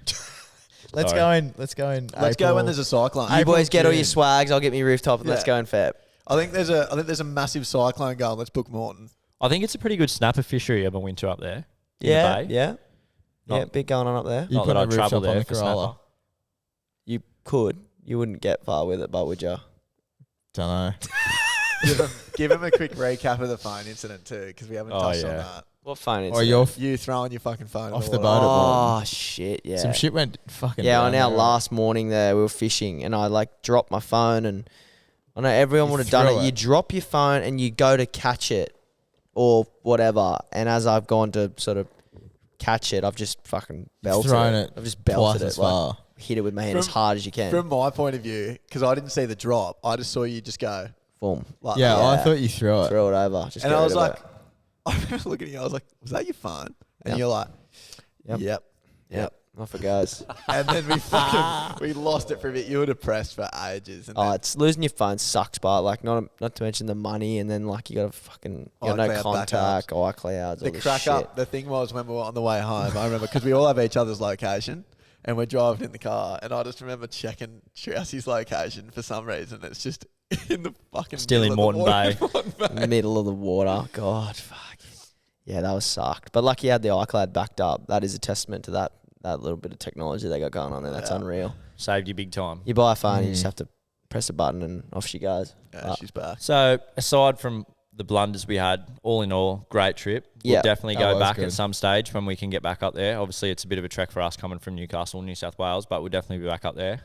Let's Sorry. go in. Let's go in. Let's go when there's a cyclone. You April, boys get all your June. swags. I'll get me rooftop and let's Yeah. go in Feb. I think there's a massive cyclone going. Let's book Moreton. I think it's a pretty good snapper fishery of a winter up there. in the Yeah, bay. yeah, yeah. Not- Bit going on up there. You Not put that a I'd travel rooftop on there the for Corolla. snapper. You could. You wouldn't get far with it, but would you? Don't know. Give him a quick recap of the phone incident too, because we haven't Oh, touched on yeah. that. What phone is Or it? your You throwing your fucking phone Off in the the boat water. at Oh Moreton. shit! Yeah. some shit went fucking. Yeah, down on our there. last morning there, we were fishing, and I like dropped my phone, and I know everyone You would have done threw it. it. You drop your phone and you go to catch it, or whatever. And as I've gone to sort of catch it, I've just fucking belted thrown it. it I've just twice belted as it, like, far. hit it with my hand From- as hard as you can. From my point of view, because I didn't see the drop, I just saw you just go Boom. like Yeah, that. I Yeah. thought you threw it. Throw it over. Just And get I rid was of like, it. I remember looking at you. I was like, "Was that your phone?" And Yep. you're like, Yep. "Yep." Yep. Off it goes. And then we lost it for a bit. You were depressed for ages. And Oh, then it's losing your phone sucks, but like not to mention the money, and then like you got to fucking you got no iCloud contact, iClouds, the all this crack shit. up. The thing was when we were on the way home, I remember because we all have each other's location, and we're driving in the car, and I just remember checking Trousey's location for some reason. It's just in the fucking Still in middle of the Moreton water. Moreton Bay. Middle of the water. God, fuck. Yeah, that was sucked. But lucky you had the iCloud backed up. That is a testament to that little bit of technology they got going on there. That's Yeah. unreal. Saved you big time. You buy a phone, you just have to press a button and off she goes. Yeah, she's back. So aside from the blunders we had, all in all, great trip. We'll Yeah, definitely that go was back good. at some stage when we can get back up there. Obviously, it's a bit of a trek for us coming from Newcastle, New South Wales, but we'll definitely be back up there.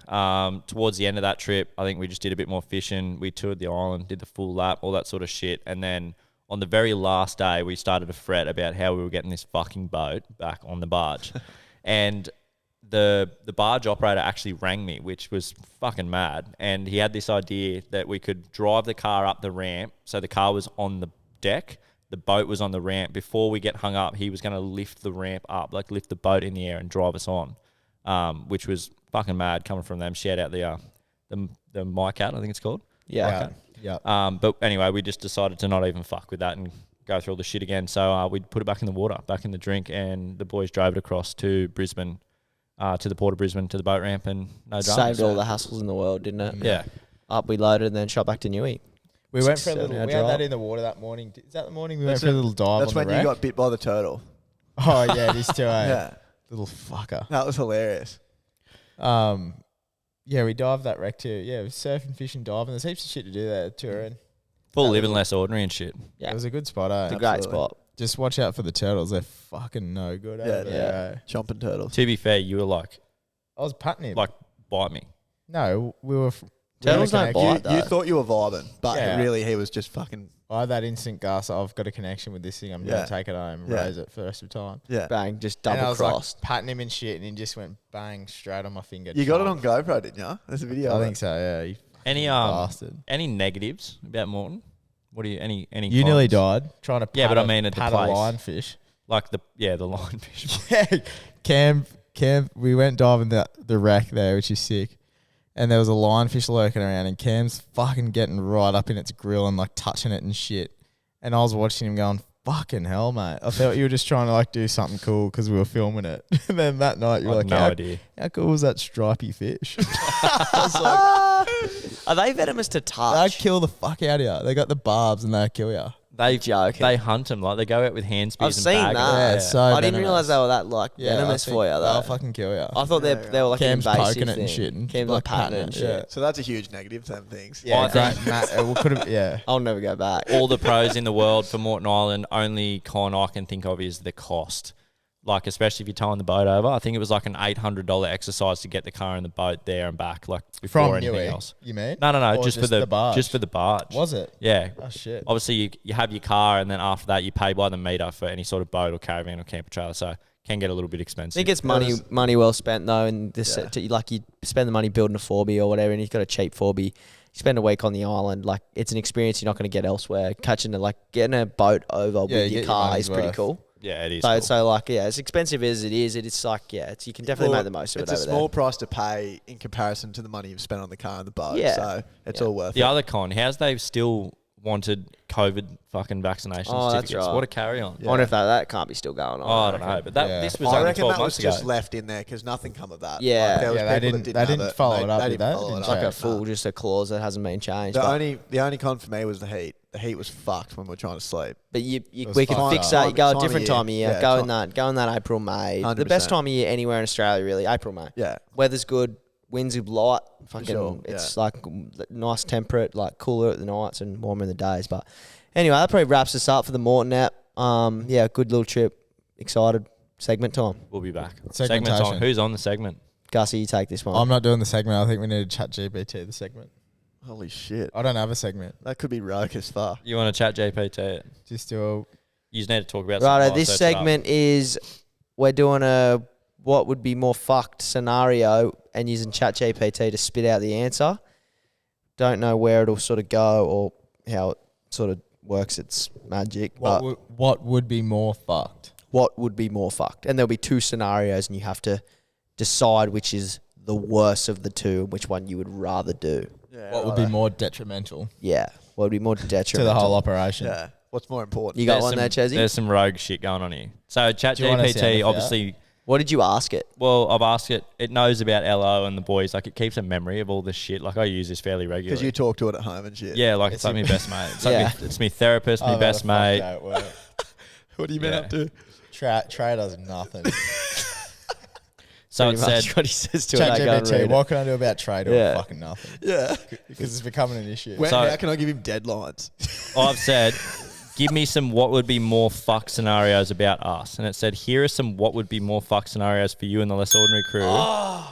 Towards the end of that trip, I think we just did a bit more fishing. We toured the island, did the full lap, all that sort of shit. And then on the very last day, we started to fret about how we were getting this fucking boat back on the barge. And the barge operator actually rang me, which was fucking mad. And he had this idea that we could drive the car up the ramp. So the car was on the deck. The boat was on the ramp. Before we get hung up, he was going to lift the ramp up, like lift the boat in the air and drive us on, which was fucking mad coming from them. Shout out the MyCat, I think it's called. Yeah. Yeah. But anyway, we just decided to not even fuck with that and go through all the shit again. So we put it back in the water, back in the drink, and the boys drove it across to Brisbane, to the port of Brisbane, to the boat ramp, and no drama. Saved all the hassles in the world, didn't it? Yeah. Up we loaded and then shot back to Newey. We went for a little. 7 hour We had drive. that in the water that morning. Is that the morning we went for a little dive That's on when the you wreck? got bit by the turtle. Oh yeah, it is too. Eh? Yeah. Little fucker. That was hilarious. Yeah, we dived that wreck too. Yeah, it was surfing, fishing, diving. There's heaps of shit to do there, touring. Full living less ordinary and shit. Yeah. It was a good spot, eh? It's a great Absolutely. spot. Just watch out for the turtles. They're fucking no good. Yeah, Over there, eh? Chomping turtles. To be fair, you were like, I was patting him. bite me. No, we were. Turtles we had a don't connection. bite. You thought you were vibing, but Yeah. really he was just fucking, I had that instant gas. I've got a connection with this thing. I'm Yeah. going to take it home and Yeah. raise it for the rest of the time. yeah. Bang, just And I double was crossed. like patting him and shit, and he just went bang straight on my finger. You got it Chomp. on GoPro, didn't you? There's a video. I of think it. so. Yeah. You Any bastard. any negatives about Moreton? What do you any You nearly cons? died trying to. Yeah, pat but I a- mean at the pat a place. lionfish. Like the lionfish. Yeah, Cam. We went diving the wreck there, which is sick. And there was a lionfish lurking around, and Cam's fucking getting right up in its grill and like touching it and shit. And I was watching him going, "Fucking hell, mate!" I felt you were just trying to like do something cool because we were filming it. And then that night you were like, no idea. "How cool was that stripy fish?" I was like, Are they venomous to "They touch? kill the fuck out of you. They got the barbs and they kill you." They joking. They hunt them like they go out with hand spears. I've and seen bag 'em. that. Yeah, Yeah. it's so I didn't venomous. realize they were that like Yeah, venomous I think for you they'll though. fucking kill you. I thought they were like Cam's an invasive poking it thing. and shit and Cam's like like patting patting it and it, shit. yeah. So that's a huge negative, them things. Yeah, I think- great, Matt. It could have. Yeah. I'll never go back. All the pros in the world for Moreton Island. Only con I can think of is the cost. Like, especially if you're towing the boat over. I think it was like an $800 exercise to get the car and the boat there and back, like before From anything Newey, else. you mean? No, Or just for the barge? just for the barge. Was it? Yeah. Oh shit. Obviously, you have your car, and then after that, you pay by the meter for any sort of boat or caravan or camper trailer. So it can get a little bit I expensive. think it's money well spent though, and this like you spend the money building a 4B or whatever, and you've got a cheap 4B. You spend a week on the island, like it's an experience you're not going to get elsewhere. Getting a boat over Yeah, you with get your your car money's is pretty worth. cool. Yeah, it is. So, cool. so like as expensive as it is, it's like you can definitely Well, make the most of it It's a over small there. price to pay in comparison to the money you've spent on the car and the boat. Yeah. So it's Yeah. all worth the it. other con, how's they still wanted COVID fucking vaccination Oh, that's certificates? right. What a carry on. I wonder if that can't be still going on. Oh, I don't know, but Yeah. this was I only reckon 12 that was months ago. just left in there because nothing come of that. Yeah. Like, there was Yeah, they people that didn't- they have didn't it, follow and it up, they did didn't they? follow Didn't it It's up. like a Yeah. full, just a clause that hasn't been changed. The But, only con for me was the heat. The heat was fucked when we were trying to sleep. but It was we can fucked fix up. that. You go a Time of different year. time of year. Yeah, Go in that April, May. The 100%. best time of year anywhere in Australia, really. April, May. Yeah. Weather's good. Winds are light. Fucking, sure, it's like nice temperate, like cooler at the nights and warmer in the days. But anyway, that probably wraps us up for the Moreton app. Yeah, good little trip. Excited. Segment time. We'll be back. Segment Segmentation. on. Who's on the segment? Gussie, you take this one. I'm not doing the segment. I think we need to chat GPT the segment. Holy shit. I don't have a segment. That could be rogue as fuck. You want to chat GPT it? Just do You just need to talk about Righto, something. this segment is we're doing a what would be more fucked scenario and using ChatGPT to spit out the answer. Don't know where it'll sort of go or how it sort of works its magic. But what would be more fucked? what would be more fucked? And there'll be two scenarios and you have to decide which is the worst of the two and which one you would rather do. Yeah, What would be more detrimental Yeah. What would be more detrimental? to the whole operation? Yeah. What's more important? You got one there, Chesy? There's some rogue shit going on here. So Do you want a sound ChatGPT, effect? obviously, What did you ask it? well, I've asked it. It knows about LO and the boys. Like, it keeps a memory of all this shit. Like, I use this fairly regularly. Because you talk to it at home and shit. Yeah, like it's like my best mate. It's like Yeah. it's my therapist, my I've had best a fuck mate. day at work. What do you been Yeah. up to? Trey does nothing. So it Pretty much said, what he says to it. I go and ChatGPT, read it. what can I do about Trey? Yeah. Fucking nothing. Yeah. Because it's becoming an issue. When, So- how can I give him deadlines? I've said, give me some what would be more fuck scenarios about us. And it said, here are some what would be more fuck scenarios for you and the less ordinary crew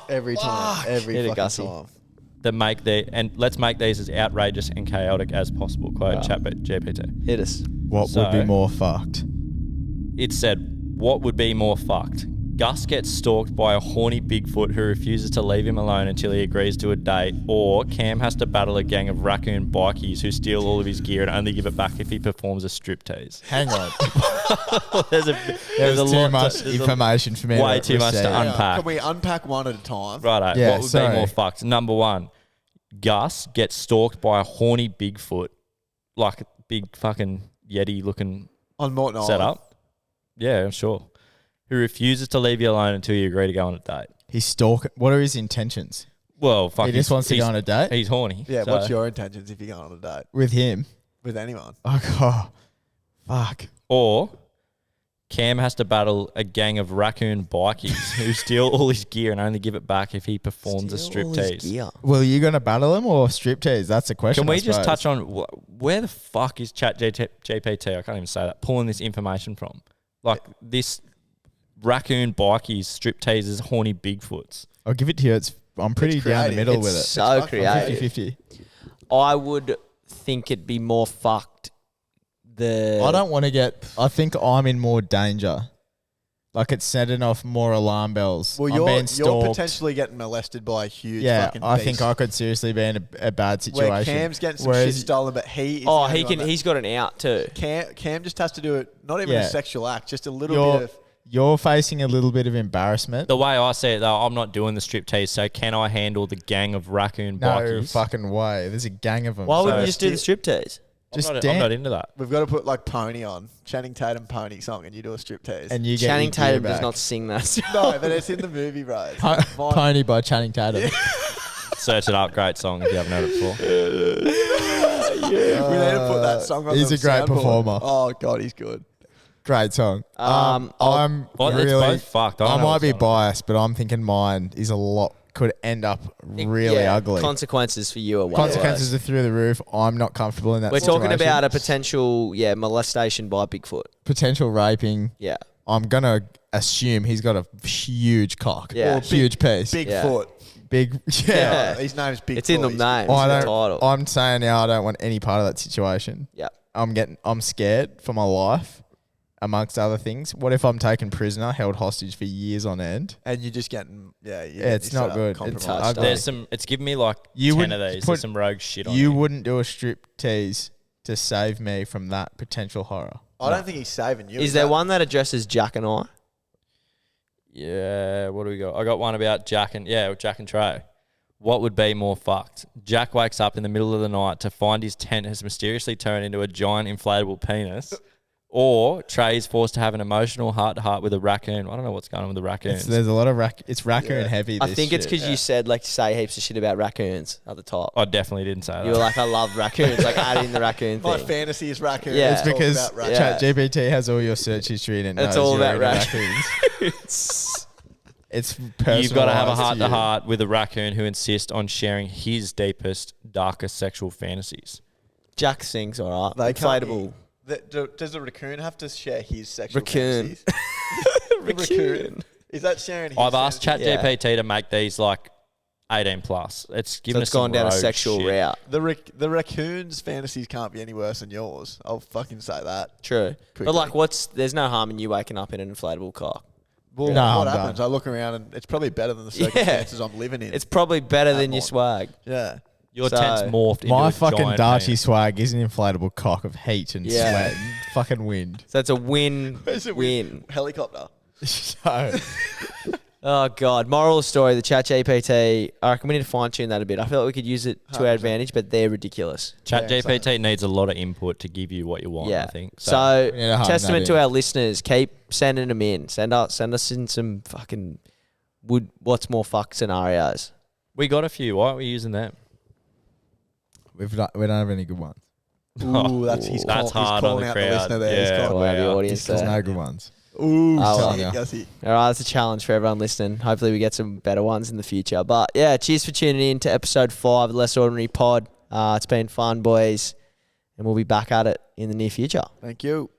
Every time. Every Hit it, fucking Gussie. time. that make the, and let's make these as outrageous and chaotic as possible. Quote Wow. ChatGPT. Hit us. What would be So- more fucked? It said, what would be more fucked? Gus gets stalked by a horny Bigfoot who refuses to leave him alone until he agrees to a date, or Cam has to battle a gang of raccoon bikies who steal all of his gear and only give it back if he performs a striptease. Hang on. There's There's a too lot much there's a- information for me. way too much to receive. unpack. Can we unpack one at a time? Righto. Yeah, what would sorry. be more fucked? Number one, Gus gets stalked by a horny Bigfoot, like a big fucking Yeti looking On Moreton Island. setup. Yeah, I'm sure. Who refuses to leave you alone until you agree to go on a date. He's stalking. What are his intentions? Well, fuck. He just wants to go on a date He's horny. Yeah, so- what's your intentions if you're going on a date with him. with anyone? Oh, fuck. Or Cam has to battle a gang of raccoon bikies who steal all his gear and only give it back if he performs a Steal all his striptease. gear. Well, you going to battle him or striptease? That's the question. Can we I just suppose. touch on where the fuck is GPT? I can't even say that. Pulling this information from, like this raccoon bikies stripteases horny Bigfoots. I'll give it to you. I'm pretty It's down the creative. middle It's with it. so It's creative. 50-50. I would think it'd be more fucked. I don't want to get. I think I'm in more danger. Like it's setting off more alarm bells. Well, I'm you're being stalked. potentially getting molested by a huge Yeah, fucking I beast. think I could seriously be in a bad situation. Where Cam's getting some Whereas- shit stolen, but he is Oh, the he only one can. that- He's got an out too. Cam just has to do it, not even Yeah. a sexual act, just a little You're, bit of... you're facing a little bit of embarrassment. The way I see it, though, I'm not doing the striptease, so can I handle the gang of raccoon No bikies? fucking way. There's a gang of them. Why wouldn't So you just do the striptease? Just I'm dance. not into that. We've got to put like Pony on, Channing Tatum Pony song, and you do a striptease. And you get Channing your gear Tatum does back. not sing that. No, but it's in the movie, bro. It's Po- fine. Pony by Channing Tatum. Search it up. Great song if you haven't heard it before. We need to put that song on He's the a great soundboard. performer. Oh, God, he's good. Great song. I'm Well, it's really. both fucked. I I don't know might what's be going on. biased, but I'm thinking mine is a lot. Could end up really Yeah, ugly. Consequences for you are way Consequences worse. are through the roof. I'm not comfortable in that. We're talking situation. about a potential, molestation by Bigfoot. potential raping. Yeah. I'm gonna assume he's got a huge cock. Yeah. Or huge piece. Big Yeah. foot. Big. Yeah. Yeah. His name's Big It's in the Foot. name. I It's the don't. title. I'm saying now I don't want any part of that situation. Yeah. I'm scared for my life, amongst other things. What if I'm taken prisoner, held hostage for years on end? And you're just getting, it's not good. It's ugly. There's some. It's given me like You 10 wouldn't of these. put- There's some rogue shit on You here. wouldn't do a strip tease to save me from that potential horror. I don't think he's saving you. Is there one that addresses Jack and I? Yeah. What do we got? I got one about Jack and Trey. What would be more fucked? Jack wakes up in the middle of the night to find his tent has mysteriously turned into a giant inflatable penis. Or Trey is forced to have an emotional heart-to-heart with a raccoon. I don't know what's going on with the raccoons. There's a lot of it's raccoon heavy. I this think it's shit. because you said say heaps of shit about raccoons at the top. I definitely didn't say that. You were like, I love raccoons. Like adding the raccoon My thing. fantasy is raccoon. Yeah. It's all because about raccoon. ChatGPT has all your search history and it It's knows all you're about into raccoons. It's personalized. You've got to have a to you. heart-to-heart with a raccoon who insists on sharing his deepest, darkest sexual fantasies. Jack sings all right. They can't- Inflatable. Does the raccoon have to share his sexual Raccoon. fantasies? The raccoon. Is that sharing his I've asked fantasies? ChatGPT to make these like 18 plus. It's given So us it's gone some down a rogue sexual shit. route. The raccoon's fantasies can't be any worse than yours. I'll fucking say that. True. Quickly. But there's no harm in you waking up in an inflatable cock. Well, No, what I'm happens? done. I look around and it's probably better than the circumstances I'm living in. It's probably better That than your one. swag. yeah. Your So- tent's morphed into My a fucking giant Darcy penis. swag is an inflatable cock of heat and Yeah. sweat and fucking wind. So it's a win-win. Helicopter. So Oh, God. Moral of the story, the ChatGPT, I reckon we need to fine-tune that a bit. I feel like we could use it to our 100%. advantage, but they're ridiculous. ChatGPT needs a lot of input to give you what you want, Yeah. I think. So, We need to hone testament that to in. our listeners, keep sending them in. Send us in some fucking what's more fuck scenarios. we got a few. Why aren't we using them? we don't have any good ones. Ooh, that's That's he's hard calling on the out crowd. the listener there. He's Yeah. calling- Call out the wow. audience There's there. no good ones. Ooh, Oh, telling well. you, Gussie. All right, that's a challenge for everyone listening. Hopefully, we get some better ones in the future. But yeah, cheers for tuning in to episode 5 of the Less Ordinary Pod. It's been fun, boys, and we'll be back at it in the near future. Thank you.